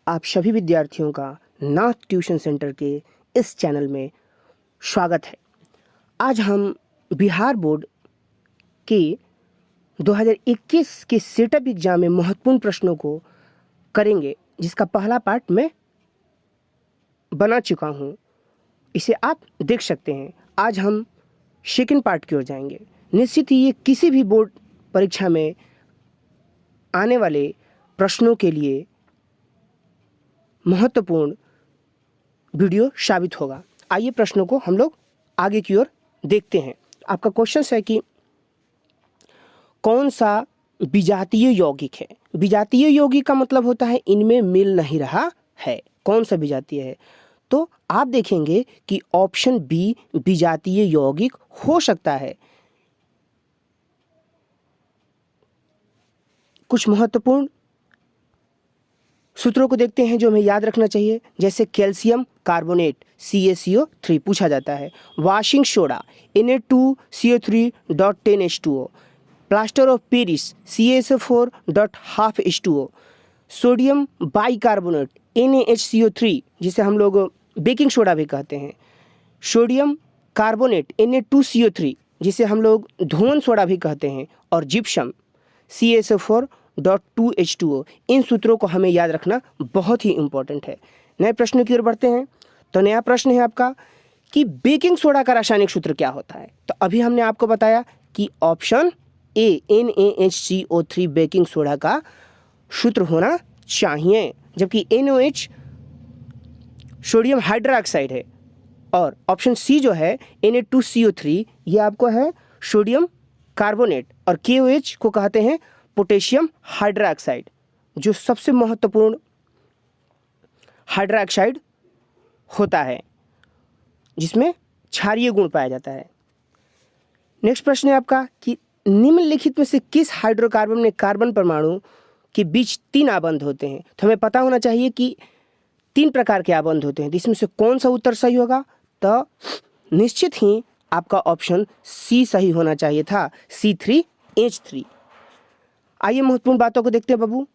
आप सभी विद्यार्थियों का नाथ ट्यूशन सेंटर के इस चैनल में स्वागत है। आज हम बिहार बोर्ड के 2021 के सेटअप एग्जाम में महत्वपूर्ण प्रश्नों को करेंगे, जिसका पहला पार्ट मैं बना चुका हूँ, इसे आप देख सकते हैं। आज हम सेकंड पार्ट की ओर जाएंगे। निश्चित ही ये किसी भी बोर्ड परीक्षा में आने वाले प्रश्नों के लिए महत्वपूर्ण वीडियो साबित होगा। आइए प्रश्नों को हम लोग आगे की ओर देखते हैं। आपका क्वेश्चन है कि कौन सा विजातीय यौगिक है। विजातीय यौगिक का मतलब होता है इनमें मिल नहीं रहा है। कौन सा विजातीय है? तो आप देखेंगे कि ऑप्शन बी विजातीय यौगिक हो सकता है। कुछ महत्वपूर्ण सूत्रों को देखते हैं जो हमें याद रखना चाहिए, जैसे कैल्शियम कार्बोनेट CaCO3 पूछा जाता है, washing soda Na2CO3.10H2O, plaster of Paris CaSO4.12H2O, sodium bicarbonate NaHCO3 जिसे हम लोग बेकिंग सोडा भी कहते हैं, सोडियम कार्बोनेट Na2CO3 जिसे हम लोग धुआं सोडा भी कहते हैं, और जिप्सम CaSO4.2H2O। इन सूत्रों को हमें याद रखना बहुत ही इंपॉर्टेंट है। नए प्रश्न की ओर बढ़ते हैं। तो नया प्रश्न है आपका कि बेकिंग सोडा का रासायनिक सूत्र क्या होता है। तो अभी हमने आपको बताया कि option A NaHCO3 baking soda का सूत्र होना चाहिए, जबकि NaOH सोडियम हाइड्रोक्साइड है, और ऑप्शन सी जो है Na2CO3 ये आपको है सोडियम कार्बोनेट, और KOH को कहते हैं पोटेशियम हाइड्रोक्साइड, जो सबसे महत्वपूर्ण हाइड्रोक्साइड होता है जिसमें क्षारीय गुण पाया जाता है। नेक्स्ट प्रश्न है आपका कि निम्नलिखित में से किस हाइड्रोकार्बन में कार्बन परमाणु के बीच 3 आबंध होते हैं। तो हमें पता होना चाहिए कि 3 प्रकार के आबंध होते हैं, इसमें से कौन सा उत्तर सही होगा। तो निश्चित ही आपका ऑप्शन सी सही होना चाहिए था, C3H3। आइए महत्वपूर्ण बातों को देखते हैं बाबू।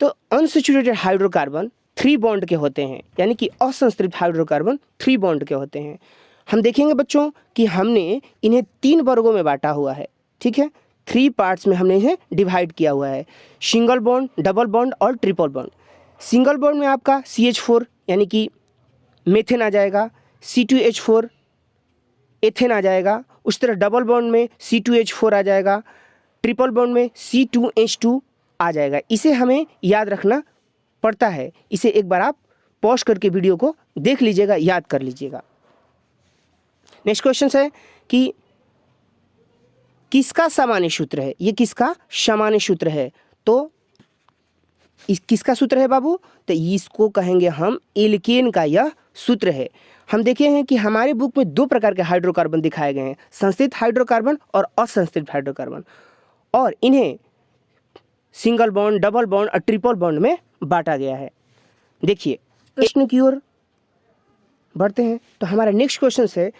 तो अनसैचुरेटेड हाइड्रोकार्बन 3 बॉन्ड के होते हैं, यानी कि असंतृप्त हाइड्रोकार्बन 3 बॉन्ड के होते हैं। हम देखेंगे बच्चों कि हमने इन्हें 3 वर्गों में बांटा हुआ है, ठीक है। 3 पार्ट्स में हमने इन्हें डिवाइड किया हुआ है, सिंगल बॉन्ड, डबल बॉन्ड और ट्रिपल बॉन्ड। सिंगल बॉन्ड में आपका CH4 यानी कि मेथेन आ जाएगा, C2H4 एथेन आ जाएगा। उस तरह डबल बॉन्ड में C2H4 आ जाएगा, ट्रिपल बॉन्ड में C2H2 आ जाएगा। इसे हमें याद रखना पड़ता है। इसे एक बार आप पॉज करके वीडियो को देख लीजिएगा, याद कर लीजिएगा। नेक्स्ट क्वेश्चन है कि किसका सामान्य सूत्र है। ये किसका सामान्य सूत्र है? तो किसका सूत्र है बाबू? तो इसको कहेंगे हम एल्केन का यह सूत्र है। हम देखे हैं कि हमारे बुक में 2 प्रकार के हाइड्रोकार्बन दिखाए गए हैं, संश्लिष्ट हाइड्रोकार्बन और असंश्लिष्ट हाइड्रोकार्बन, और इन्हें सिंगल बॉन्ड, डबल बॉन्ड और ट्रिपल बॉन्ड में बांटा गया है। देखिए प्रश्न की ओर बढ़ते हैं। तो हमारा नेक्स्ट क्वेश्चन है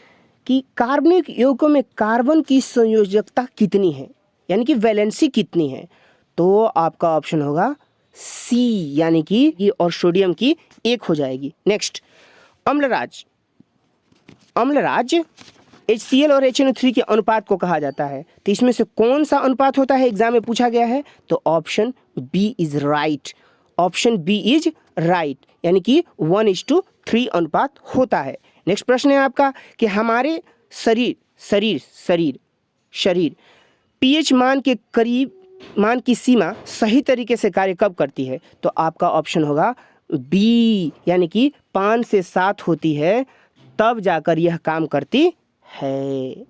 कि कार्बनिक यौगिकों में कार्बन की संयोजकता कितनी है, यानी कि वैलेंसी कितनी है। तो आपका ऑप्शन होगा सी, यानी कि ये और सोडियम की 1 हो जाएगी। नेक्स्ट अम्लराज। अम्लराज HCl और HNO3 के अनुपात को कहा जाता है। तो इसमें से कौन सा अनुपात होता है, एग्जाम में पूछा गया है। तो option B is right. Option B is right, यानी कि 1:3 अनुपात होता है। नेक्स्ट प्रश्न है आपका कि हमारे शरीर pH मान के करीब मान की सीमा सही तरीके से कार्य कब करती है। तो आपका ऑप्शन होगा बी, यानी कि 5 से 7 होती है, तब जाकर यह काम करती है।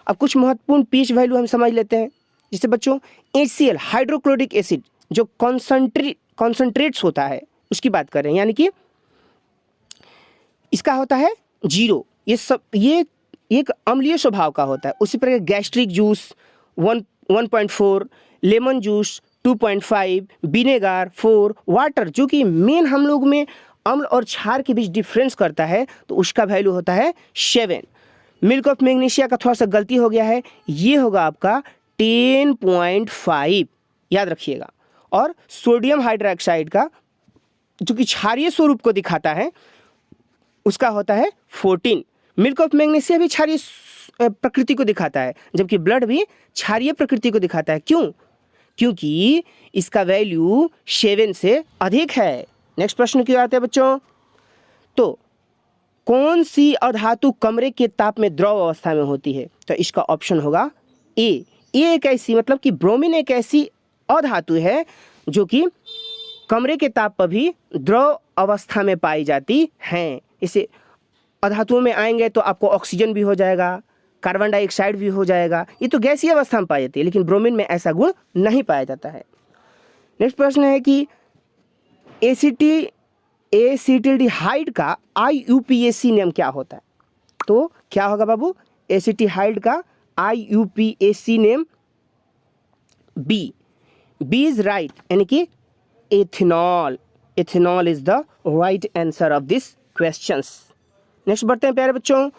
अब कुछ महत्वपूर्ण pH वैल्यू हम समझ लेते हैं। जैसे बच्चों HCl हाइड्रोक्लोरिक एसिड जो कॉन्सेंट्रेट्स होता है उसकी बात कर रहे हैं, यानी कि इसका होता है 0। ये एक अम्लीय स्वभाव का होता है। उसी प्रकार gastric juice 1.4, lemon juice 2.5, vinegar 4, water जो कि मेन हम लोग में अम्ल और क्षार के बीच डिफरेंस करता है, तो उसका वैल्यू होता है 7। मिल्क ऑफ मैग्नीशिया का थोड़ा सा गलती हो गया है, ये होगा आपका 10.5, याद रखिएगा। और सोडियम हाइड्रोक्साइड का जो कि क्षारीय स्वरूप को दिखाता है उसका होता है 14। मिल्क ऑफ मैग्नीशिया भी क्षारीय प्रकृति को दिखाता है, जबकि ब्लड भी क्षारीय प्रकृति को दिखाता है। क्यों? क्योंकि इसका वैल्यू 7 से अधिक है। नेक्स्ट प्रश्न की आते हैं बच्चों। तो कौन सी अधातु कमरे के ताप में द्रव अवस्था में होती है? तो इसका ऑप्शन होगा ए। एक ऐसी मतलब कि ब्रोमीन एक ऐसी अधातु है जो कि कमरे के ताप पर भी द्रव अवस्था में पाई जाती हैं। इसे अधातुओं में आएंगे तो आपको ऑक्सीजन भी हो जाएगा, कार्बन डाइऑक्साइड भी हो जाएगा, ये तो गैसीय अवस्था में पाई जाती है, लेकिन ब्रोमीन में ऐसा गुण नहीं पाया जाता है। नेक्स्ट प्रश्न है कि एसिटिल्डिहाइड का IUPAC नेम क्या होता है? तो क्या होगा बाबू? एसिटिल्डिहाइड का IUPAC name B is right, यानी कि ethanol. Ethanol is the right answer of this questions. Next बढ़ते हैं प्यारे बच्चों।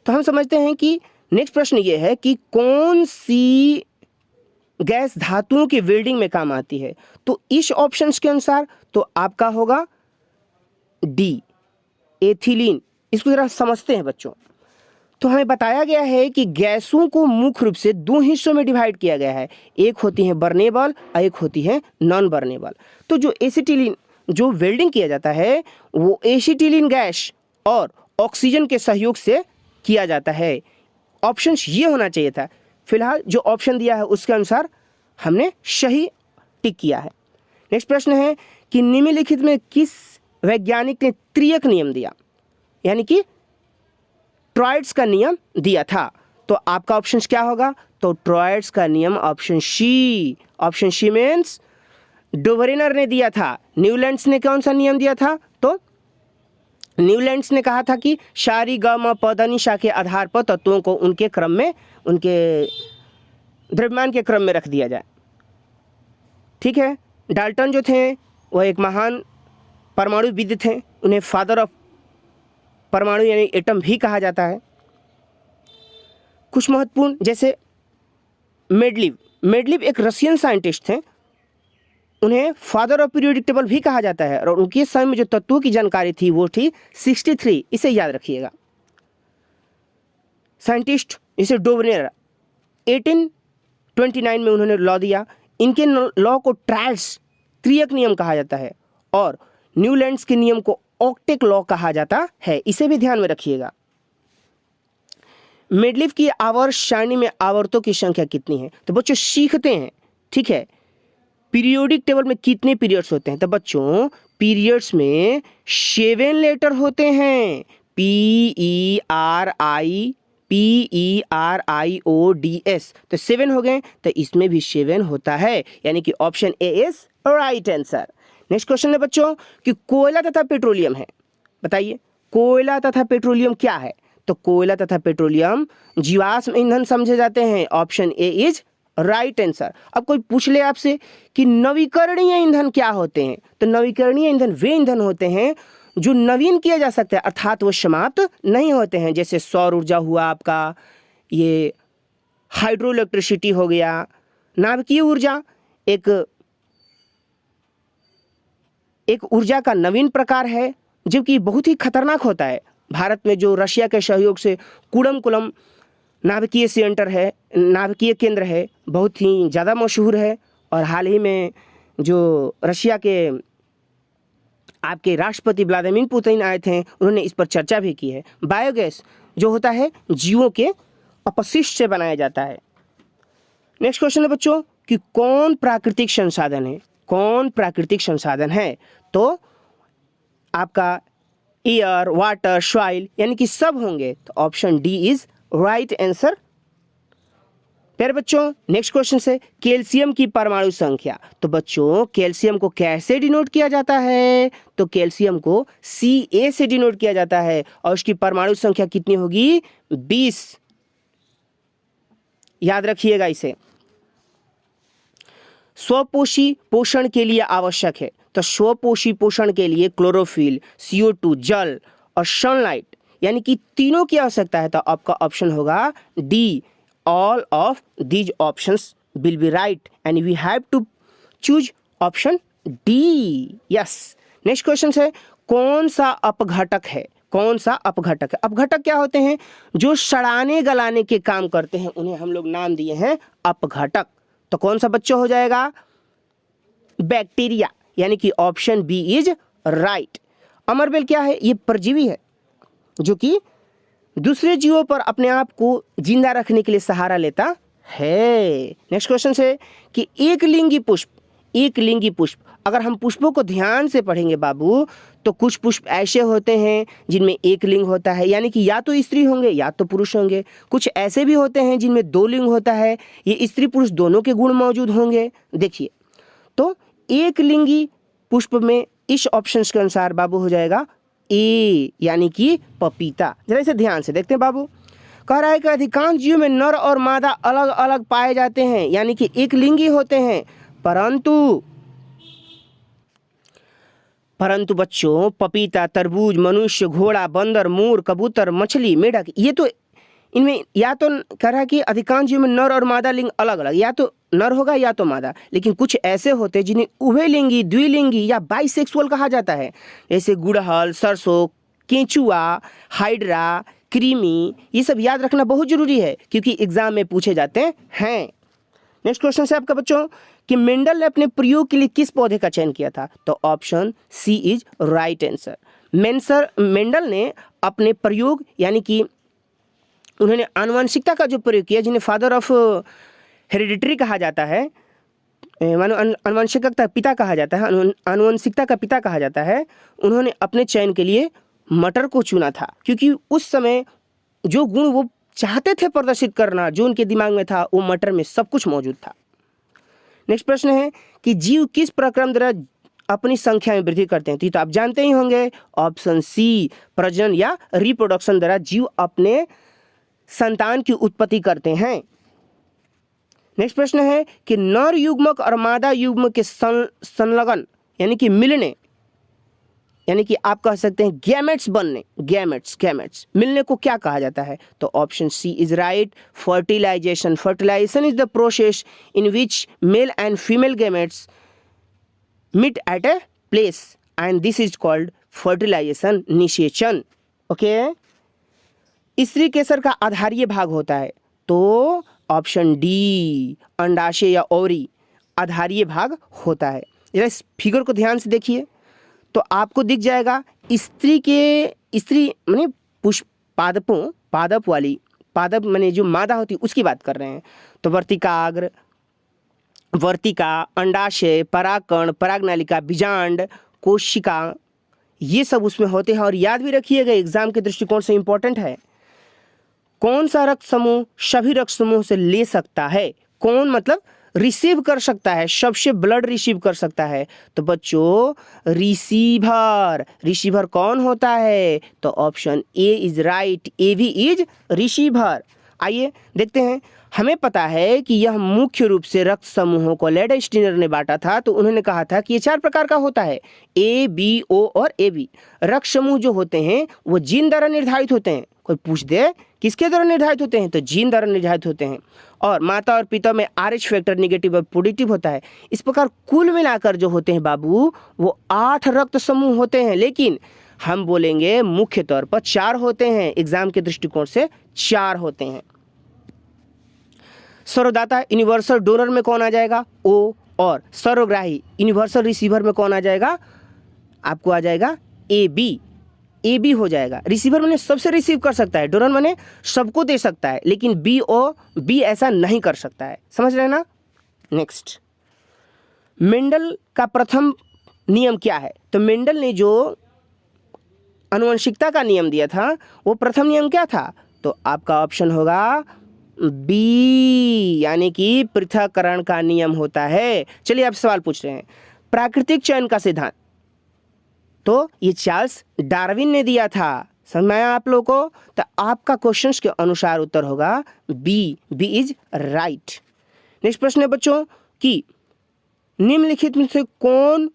तो हम समझते हैं कि नेक्स्ट प्रश्न ये है कि कौन सी गैस धातुओं की वेल्डिंग में काम आती है? तो इस ऑप्शंस के अनुसार तो आपका होगा डी, एथिलीन। इसको जरा समझते हैं बच्चों। तो हमें बताया गया है कि गैसों को मुख्य रूप से 2 हिस्सों में डिवाइड किया गया है, एक होती है बर्नेबल और एक होती है नॉन बर्नेबल। तो जो एसिटिलीन जो वेल्डिंग किया जाता है वो एसिटिलीन गैस और ऑक्सीजन के सहयोग से किया जाता है। ऑप्शन ये होना चाहिए था। फिलहाल जो ऑप्शन दिया है उसके अनुसार हमने सही टिक किया है। नेक्स्ट प्रश्न है कि निम्नलिखित में किस वैज्ञानिक ने त्रियक नियम दिया, यानी कि ट्रॉयड्स का नियम दिया था? तो आपका ऑप्शन क्या होगा? तो ट्रॉयड्स का नियम option C. Option C means Dobereiner ने दिया था। न्यूलैंड्स ने कौन सा नियम दिया था? तो न्यूलैंड्स ने कहा था कि सारी ग म प ध नि सा के आधार पर तत्वों को उनके क्रम में, उनके द्रव्यमान के क्रम में रख दिया जाए। ठीक है। डाल्टन जो थे वह एक महान परमाणुविद थे, उन्हें फादर ऑफ परमाणु यानी एटम भी कहा जाता है। कुछ महत्वपूर्ण जैसे मेडलिव एक रशियन साइंटिस्ट थे, उन्हें फादर ऑफ पीरियोडिक टेबल भी कहा जाता है, और उनके समय में जो तत्वों की जानकारी थी वो थी 63। इसे याद रखिएगा। साइंटिस्ट जैसे डोबरेनर 1829 में उन्होंने लॉ दिया। इनके लॉ को ट्रायड्स त्रियक नियम कहा जाता है, और न्यूलैंड्स के नियम को ऑक्टेट लॉ कहा जाता है। इसे भी ध्यान में रखिएगा। मेडलिव की आवर्त सारणी में आवर्तों की संख्या कितनी है? तो बच्चों सीखते हैं, ठीक है, पीरियोडिक टेबल में कितने पीरियड्स होते हैं? तो बच्चों पीरियड्स में 7 लेटर होते हैं। PERIODS तो 7 हो गए, तो इसमें भी 7 होता है, यानी कि option A is right answer. Next question है बच्चों कि कोयला तथा पेट्रोलियम है, बताइए कोयला तथा पेट्रोलियम क्या है? तो कोयला तथा पेट्रोलियम जीवाश्म ईंधन समझे जाते हैं। Option A is right answer. अब कोई पूछ ले आपसे कि नवीकरणीय ईंधन क्या होते हैं? तो नवीकरणीय ईंधन वे ईंधन होते हैं जो नवीन किया जा सकता है, अर्थात वो समाप्त नहीं होते हैं। जैसे सौर ऊर्जा हुआ आपका, ये हाइड्रो इलेक्ट्रिसिटी हो गया। नाभिकीय ऊर्जा एक ऊर्जा का नवीन प्रकार है जो कि बहुत ही खतरनाक होता है। भारत में जो रशिया के सहयोग से कुडमकुलम नाभिकीय सेंटर है, नाभिकीय केंद्र है, बहुत ही ज़्यादा मशहूर है। और हाल ही में जो रशिया के आपके राष्ट्रपति व्लादिमीर पुतिन आए थे, उन्होंने इस पर चर्चा भी की है। बायोगैस जो होता है जीवों के अपशिष्ट से बनाया जाता है। नेक्स्ट क्वेश्चन है बच्चों कि कौन प्राकृतिक संसाधन है? कौन प्राकृतिक संसाधन है? तो आपका एयर, वाटर, सॉइल यानी कि सब होंगे, तो option D is right answer. प्यारे बच्चों नेक्स्ट क्वेश्चन से कैल्शियम की परमाणु संख्या। तो बच्चों कैल्शियम को कैसे डिनोट किया जाता है? तो कैल्शियम को Ca से डिनोट किया जाता है, और उसकी परमाणु संख्या कितनी होगी? 20। याद रखिएगा इसे। स्वपोषी पोषण के लिए आवश्यक है, तो स्वपोषी पोषण के लिए क्लोरोफिल, CO2, जल और सनलाइट यानी कि तीनों की आवश्यकता है। तो आपका ऑप्शन होगा D, all of these options will be right and we have to choose option D. Yes. Next question है, कौन सा अपघटक है? कौन सा अपघटक है? अपघटक क्या होते हैं? जो सड़ाने गलाने के काम करते हैं उन्हें हम लोग नाम दिए हैं अपघटक। तो कौन सा बच्चों हो जाएगा? बैक्टीरिया, यानी कि ऑप्शन बी इज राइट। अमरबेल क्या है? ये परजीवी है जो कि दूसरे जीवों पर अपने आप को जिंदा रखने के लिए सहारा लेता है। नेक्स्ट क्वेश्चन है कि एकलिंगी पुष्प, एकलिंगी पुष्प, अगर हम पुष्पों को ध्यान से पढ़ेंगे बाबू तो कुछ पुष्प ऐसे होते हैं जिनमें एक लिंग होता है, यानी कि या तो स्त्री होंगे या तो पुरुष होंगे। कुछ ऐसे भी होते हैं जिनमें दो लिंग होता है, ये स्त्री पुरुष दोनों के गुण मौजूद होंगे। देखिए, तो एक लिंगी पुष्प में इस ऑप्शन के अनुसार बाबू हो जाएगा ए, यानी कि पपीता। जरा इसे ध्यान से देखते हैं बाबू। कह रहा है कि अधिकांश जीवों में नर और मादा अलग अलग पाए जाते हैं, यानी कि एक लिंगी होते हैं, परंतु बच्चों पपीता, तरबूज, मनुष्य, घोड़ा, बंदर, मोर, कबूतर, मछली, मेढक, ये तो इनमें या तो कह रहा है कि अधिकांश जीवों में नर और मादा लिंग अलग अलग, या तो नर होगा या तो मादा। लेकिन कुछ ऐसे होते हैं जिन्हें उभयलिंगी, द्विलिंगी या बाइसेक्सुअल कहा जाता है, जैसे गुड़हल, सरसों, केंचुआ, हाइड्रा, कृमि। ये सब याद रखना बहुत जरूरी है क्योंकि एग्जाम में पूछे जाते हैं। नेक्स्ट क्वेश्चन है आपका बच्चों कि मेंडल ने अपने प्रयोग के लिए किस पौधे का चयन किया था? तो option C is right answer. Mendel ने अपने प्रयोग, यानी कि उन्होंने आनुवंशिकता का जो प्रयोग किया, जिन्हें फादर ऑफ हेरिडिटरी कहा जाता है, आनुवंशिकता पिता कहा जाता है, आनुवंशिकता का पिता कहा जाता है, उन्होंने अपने चयन के लिए मटर को चुना था क्योंकि उस समय जो गुण वो चाहते थे प्रदर्शित करना, जो उनके दिमाग में था, वो मटर में सब कुछ मौजूद था। नेक्स्ट प्रश्न है कि जीव किस प्रक्रम द्वारा अपनी संख्या में वृद्धि करते हैं? तो आप जानते ही होंगे, ऑप्शन सी, प्रजनन या रिप्रोडक्शन द्वारा जीव अपने संतान की उत्पत्ति करते हैं। नेक्स्ट प्रश्न है कि नर युग्मक और मादा युग्म के संलग्न, यानी कि मिलने, यानी कि आप कह सकते हैं गैमेट्स बनने, गैमेट्स मिलने को क्या कहा जाता है? तो option C is right, fertilization is the process in which male and female gametes meet at a place and this is called fertilization, निषेचन। ओके, स्त्री केसर का आधारीय भाग होता है, तो ऑप्शन डी, अंडाशय या ओवरी आधारीय भाग होता है। जरा इस फिगर को ध्यान से देखिए तो आपको दिख जाएगा, स्त्री माने पुष्प पादप वाली, पादप माने जो मादा होती है उसकी बात कर रहे हैं। तो वर्तिकाग्र, वर्तिका, अंडाशय, परागकण, परागनालिका, बीजांड, कोशिका, ये सब उसमें होते हैं। और याद भी रखिएगा, एग्जाम के दृष्टिकोण से इंपॉर्टेंट है, कौन सा रक्त समूह सभी रक्त समूह से ले सकता है? कौन मतलब रिसीव कर सकता है, सबसे ब्लड रिसीव कर सकता है? तो बच्चों रिसीवर कौन होता है? तो ऑप्शन ए इज राइट, ए भी इज रिसीवर। आइए देखते हैं। हमें पता है कि यह मुख्य रूप से रक्त समूहों को लेड स्टीनर ने बांटा था, तो उन्होंने कहा था कि ये 4 प्रकार का होता है, ए, बी, ओ और ए बी। रक्त समूह जो होते हैं वो जीन द्वारा निर्धारित होते हैं। कोई पूछ दे किसके द्वारा निर्धारित होते हैं, तो जीन द्वारा निर्धारित होते हैं। और माता और पिता में RH फैक्टर नेगेटिव और पॉजिटिव होता है। इस प्रकार कुल मिलाकर जो होते हैं बाबू वो 8 रक्त समूह होते हैं, लेकिन हम बोलेंगे मुख्य तौर पर 4 होते हैं। एग्जाम के दृष्टिकोण से 4 होते हैं। सर्वदाता यूनिवर्सल डोनर में कौन आ जाएगा? ओ। और सर्वग्राही यूनिवर्सल रिसीवर में कौन आ जाएगा? आपको आ जाएगा ए बी हो जाएगा। रिसीवर माने सबसे रिसीव कर सकता है, डोनर माने सबको दे सकता है, लेकिन बी ऐसा नहीं कर सकता है। समझ रहे हैं ना? नेक्स्ट, मेंडल का प्रथम नियम क्या है? तो मेंडल ने जो आनुवंशिकता का नियम दिया था वो प्रथम नियम क्या था? तो आपका ऑप्शन होगा बी, यानी कि पृथक्करण का नियम होता है। चलिए आप सवाल पूछ रहे हैं, प्राकृतिक चयन का सिद्धांत तो ये चार्ल्स डार्विन ने दिया था। समझ में आया आप लोगों को? तो आपका क्वेश्चंस के अनुसार उत्तर होगा बी इज राइट। नेक्स्ट प्रश्न है बच्चों कि निम्नलिखित में से कौन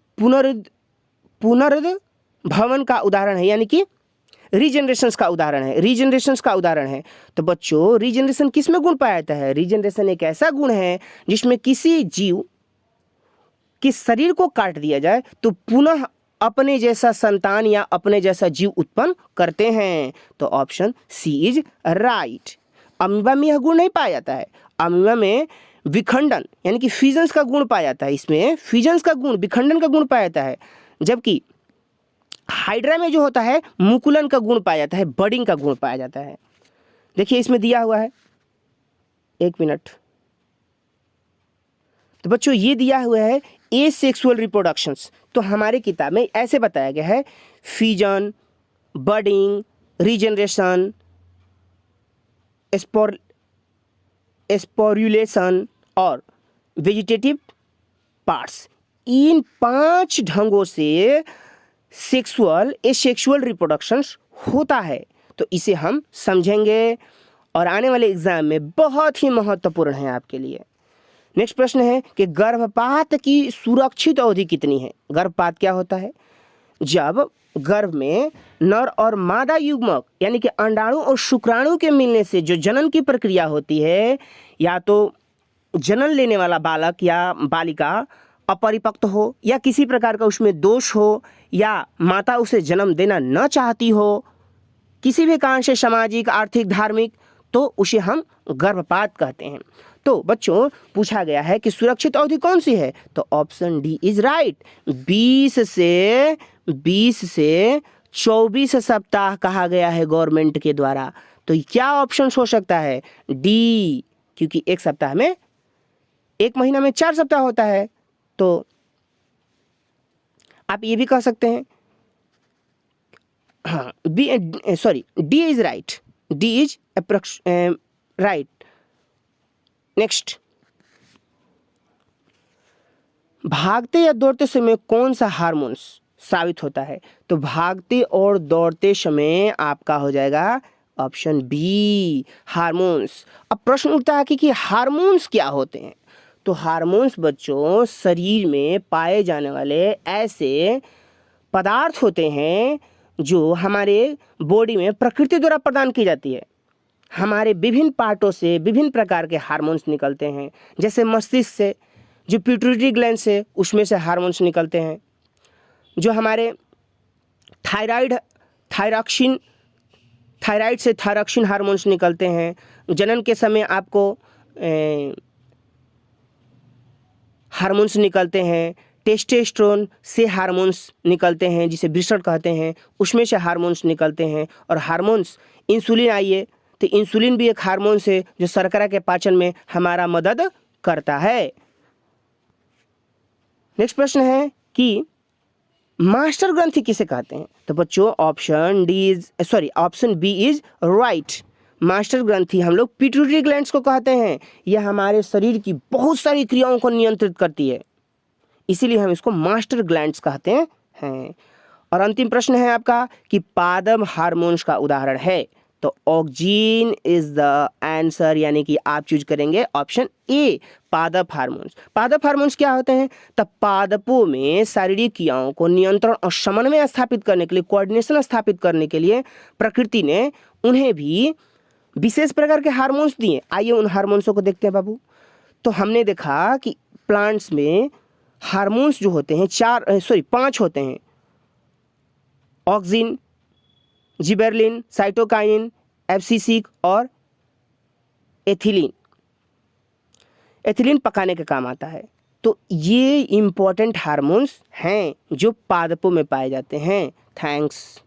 पुनर्भवन का उदाहरण है, यानी कि रीजनरेशंस का उदाहरण है। तो बच्चों रीजनरेशन किस में गुण पाया जाता है? रीजनरेशन एक ऐसा गुण है जिसमें किसी जीव के शरीर को काट दिया जाए तो पुनः अपने जैसा संतान या अपने जैसा जीव उत्पन्न करते हैं। तो option C is right. Amoeba में यह गुण नहीं पाया जाता है। अमीबा में विखंडन यानी कि फिजन्स का गुण पाया जाता है, इसमें फिजन्स का गुण, विखंडन का गुण पाया जाता है, जबकि हाइड्रा में जो होता है मुकुलन का गुण पाया जाता है, बडिंग का गुण पाया जाता है। देखिए इसमें दिया हुआ है, एक मिनट। तो बच्चों ये दिया हुआ है एसेक्सुअल रिप्रोडक्शंस। तो हमारे किताब में ऐसे बताया गया है फिजन, बडिंग, रीजनरेशन, स्पोरुलेशन और वेजिटेटिव पार्ट्स, इन 5 ढंगों से सेक्सुअल एसेक्सुअल रिप्रोडक्शंस होता है। तो इसे हम समझेंगे और आने वाले एग्जाम में बहुत ही महत्वपूर्ण है आपके लिए। नेक्स्ट प्रश्न है कि गर्भपात की सुरक्षित अवधि कितनी है। गर्भपात क्या होता है? जब गर्भ में नर और मादा युग्मक यानी कि अंडाणु और शुक्राणु के मिलने से जो जनन की प्रक्रिया होती है, या तो जनन लेने वाला बालक या बालिका अपरिपक्व हो, या किसी प्रकार का उसमें दोष हो, या माता उसे जन्म देना न चाहती हो, किसी भी कारण से सामाजिक, आर्थिक, धार्मिक, तो उसे हम गर्भपात कहते हैं। तो बच्चों पूछा गया है कि सुरक्षित अवधि कौन सी है, तो ऑप्शन डी इज राइट। 20 से 24 सप्ताह कहा गया है गवर्नमेंट के द्वारा। तो क्या ऑप्शन हो सकता है? डी, क्योंकि एक सप्ताह में, एक महीना में 4 सप्ताह होता है। तो आप ये भी कह सकते हैं, हाँ, D is right, D is right. Next, भागते या दौड़ते समय कौन सा हार्मोन्स साबित होता है? तो भागते और दौड़ते समय आपका हो जाएगा ऑप्शन बी, हार्मोन्स। अब प्रश्न उठता है कि हार्मोन्स क्या होते हैं? तो हार्मोन्स बच्चों शरीर में पाए जाने वाले ऐसे पदार्थ होते हैं जो हमारे बॉडी में प्रकृति द्वारा प्रदान की जाती है। हमारे विभिन्न पार्टों से विभिन्न प्रकार के हार्मोन्स निकलते हैं, जैसे मस्तिष्क से जो पिट्यूटरी ग्लैंड से, उसमें से हार्मोन्स निकलते हैं। जो हमारे थायराइड से थायरॉक्सिन हार्मोन्स निकलते हैं। जनन के समय आपको हार्मोन्स निकलते हैं। टेस्टोस्टेरोन से हार्मोन्स निकलते हैं जिसे वृषण कहते हैं, उसमें से हार्मोन्स निकलते हैं। और हार्मोन्स, इंसुलिन आइए, तो इंसुलिन भी एक हार्मोन्स है जो शर्करा के पाचन में हमारा मदद करता है। नेक्स्ट प्रश्न है कि मास्टर ग्रंथि किसे कहते हैं? तो बच्चों option B is right. Master ग्रंथि हम लोग पिट्यूटरी ग्लैंड्स को कहते हैं। यह हमारे शरीर की बहुत सारी क्रियाओं को नियंत्रित करती है, इसीलिए हम इसको मास्टर ग्लैंड्स कहते हैं। और अंतिम प्रश्न है आपका कि पादप हार्मोन्स का उदाहरण है। तो ऑक्जीन इज द आंसर, यानी कि आप चूज करेंगे ऑप्शन ए, पादप हार्मोन्स। पादप हार्मोन्स क्या होते हैं? तब पादपों में शारीरिक क्रियाओं को नियंत्रण और समन्वय स्थापित करने के लिए, कोऑर्डिनेशन स्थापित करने के लिए प्रकृति ने उन्हें भी विशेष प्रकार के हार्मोन्स दिए। आइए उन हार्मोन्सों को देखते हैं बाबू। तो हमने देखा कि प्लांट्स में हार्मोन्स जो होते हैं 5 होते हैं। ऑक्सिन, जिबेरलिन, साइटोकाइन, एब्सिसिक और एथिलीन। एथिलीन पकाने का काम आता है। तो ये इम्पोर्टेंट हार्मोन्स हैं जो पादपों में पाए जाते हैं। थैंक्स।